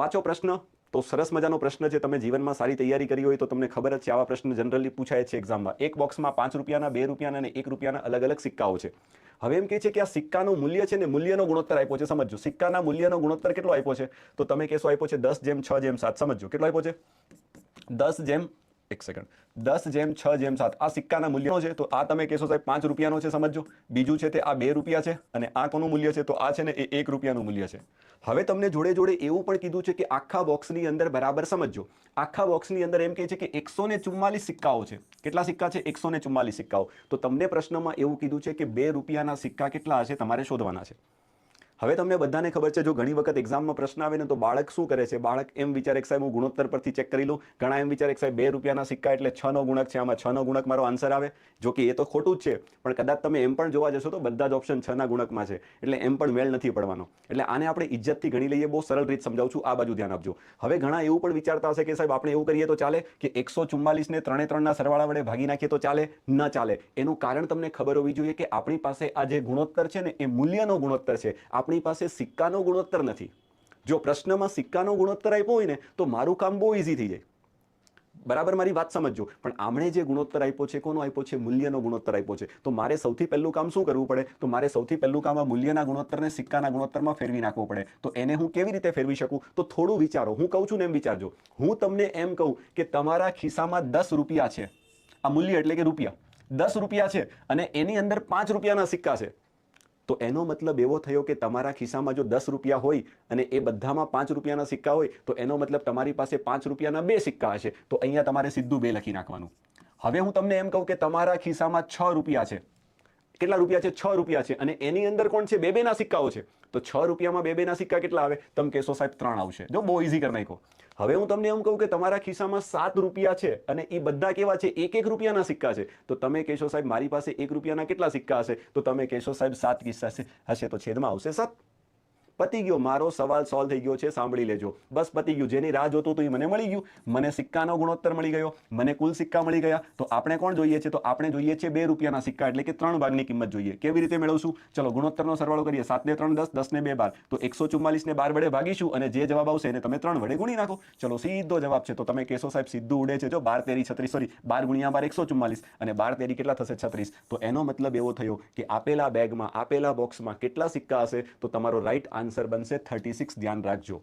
વાંચો પ્રશ્ન તો સરસ મજાનો પ્રશ્ન છે. તમે જીવનમાં સારી તૈયારી કરી હોય તો તમને ખબર જ છે આવા પ્રશ્ન જનરલી પૂછાય છે એક્ઝામમાં. એક બોક્સમાં 5 રૂપિયાના, 2 રૂપિયાના અને 1 રૂપિયાના અલગ અલગ સિક્કાઓ છે. હવે એમ કહે છે કે આ સિક્કાનું મૂલ્ય છે ને, મૂલ્યનો ગુણોત્તર આપ્યો છે. સમજો સિક્કાના મૂલ્યનો ગુણોત્તર કેટલો આપ્યો છે, તો તમે કહેશો આપ્યો છે 10:6:7. સમજો કેટલો આપ્યો છે, 10:6:7. આ સિક્કાના મૂલ્યનો છે, તો આ તમે કહેશો સાહેબ 5 રૂપિયાનો છે. સમજો બીજું છે તે આ 2 રૂપિયા છે અને આ કોનું મૂલ્ય છે, તો આ છે ને એ 1 રૂપિયાનું મૂલ્ય છે. હવે તમને જોડે જોડે એવું પણ કીધું છે કે આખા બોક્સની અંદર બરાબર સમજો, આખા બોક્સની અંદર એમ કહે છે કે 144 સિક્કાઓ છે. કેટલા સિક્કા છે, 144 સિક્કાઓ. તો તમને પ્રશ્નમાં એવું કીધું છે કે 2 રૂપિયાના સિક્કા કેટલા હશે તમારે શોધવાના છે. હવે તમને બધાને ખબર છે, જો ઘણી વખત એક્ઝામમાં પ્રશ્ન આવે ને તો બાળક શું કરે છે, બાળક એમ વિચારે કે સાહેબ હું ગુણોત્તર પરથી ચેક કરી લઉં. ઘણા એમ વિચારે કે સાહેબ 2 રૂપિયાના સિક્કા એટલે 6 નો ગુણક છે, આમાં 6 નો ગુણક મારો આન્સર આવે. જો કે એ તો ખોટું જ છે, પણ કદાચ તમે એમ પણ જોવા જશો તો બધા જ ઓપ્શન 6 ના ગુણકમાં છે, એટલે એમ પણ મેળ નથી પડવાનો. એટલે આને આપણે ઇજ્જતથી ગણી લઈએ. બહુ સરળ રીત સમજાવું છું, આ બાજુ ધ્યાન આપજો. હવે ઘણા એવું પણ વિચારતા હશે કે સાહેબ આપણે એવું કરીએ તો ચાલે, કે 144 ને 3 ના સરવાળા વડે ભાગી નાખીએ તો ચાલે. ન ચાલે. એનું કારણ તમને ખબર હોવી જોઈએ કે આપણી પાસે આ જે ગુણોત્તર છે ને એ મૂલ્યનો ગુણોત્તર છે. આપણી પાસે સિક્કા ગુણોત્તર નથી. જો પ્રશ્નમાં સિક્કાનો ગુણોત્તર આપ્યો હોય ને તો મારું કામ બહુ ઈઝી થઈ જાય. બરાબર, મારી વાત સમજજો. પણ આમણે જે ગુણોત્તર આપ્યો છે, કોનો આપ્યો છે, મૂલ્યનો ગુણોત્તર આપ્યો છે. તો મારે સૌથી પહેલું કામ શું કરવું પડે, તો મારે સૌથી પહેલું કામ આ મૂલ્યના ગુણોત્તરને સિક્કાના ગુણોત્તરમાં ફેરવી નાખવું પડે. તો એને હું કેવી રીતે ફેરવી શકું, તો થોડું વિચારો. હું કહું છું ને એમ વિચારજો. હું તમને એમ કહું કે તમારા ખિસ્સામાં 10 રૂપિયા છે, આ મૂલ્ય એટલે કે રૂપિયા 10 રૂપિયા છે અને એની અંદર 5 રૂપિયાના સિક્કા છે, તો એનો મતલબ એવો થયો કે તમારા ખિસ્સામાં જો 10 રૂપિયા હોય અને એ બધામાં 5 રૂપિયાના સિક્કા હોય, તો એનો મતલબ તમારી પાસે 5 રૂપિયાના 2 સિક્કા હશે. તો અહીંયા તમારે સીધું 2 લખી નાખવાનું. હવે હું તમને એમ કહું કે તમારા ખિસ્સામાં 6 રૂપિયા છે. કેટલા રૂપિયા છે, 6 રૂપિયા છે અને એની અંદર કોણ છે, 2 ના સિક્કાઓ છે. તો 6 રૂપિયામાં 2 ના સિક્કા કેટલા આવે, તમે કહેશો સાહેબ 3 આવશે. જો બહુ ઈઝી કરી નાખો. હવે હું તમને એમ કહું કે તમારા ખિસ્સામાં 7 રૂપિયા છે અને એ બધા કેવા છે, 1 રૂપિયાના સિક્કા છે. તો તમે કહેશો સાહેબ મારી પાસે 1 રૂપિયાના કેટલા સિક્કા હશે, તો તમે કહેશો સાહેબ 7 કિસ્સા હશે. તો છેદમાં આવશે 7. પતી ગયો, મારો સવાલ સોલ્વ થઈ ગયો છે. સાંભળી લેજો, બસ પતી ગયું. જેની રાહ જોતું હતું એ મને મળી ગયું. મને સિક્કાનો ગુણોત્તર મળી ગયો, મને કુલ સિક્કા મળી ગયા. તો આપણે કોણ જોઈએ છે, તો આપણે જોઈએ છે 2 રૂપિયાના સિક્કા, એટલે કે 3 ભાગની કિંમત જોઈએ. કેવી રીતે મેળવશું, ચલો ગુણોત્તરનો સરવાળો કરીએ. 7 ને 3 10, 10 ને 2 12, તો 144 ને 12 વડે ભાગીશું અને જે જવાબ આવશે એને તમે 3 વડે ગુણી નાખો. ચલો સીધો જવાબ છે. તો તમે કહેશો સાહેબ સીધું ઉડે છે. જો 12 તેરી 36, સોરી 12 ગુણ્યા 12 144 અને 12 તેરી કેટલા થશે, 36. તો એનો મતલબ એવો થયો કે આપેલા બેગમાં, આપેલા બોક્સમાં કેટલા સિક્કા હશે, તો તમારો રાઈટ આન્સર બનશે 36. ધ્યાન રાખજો.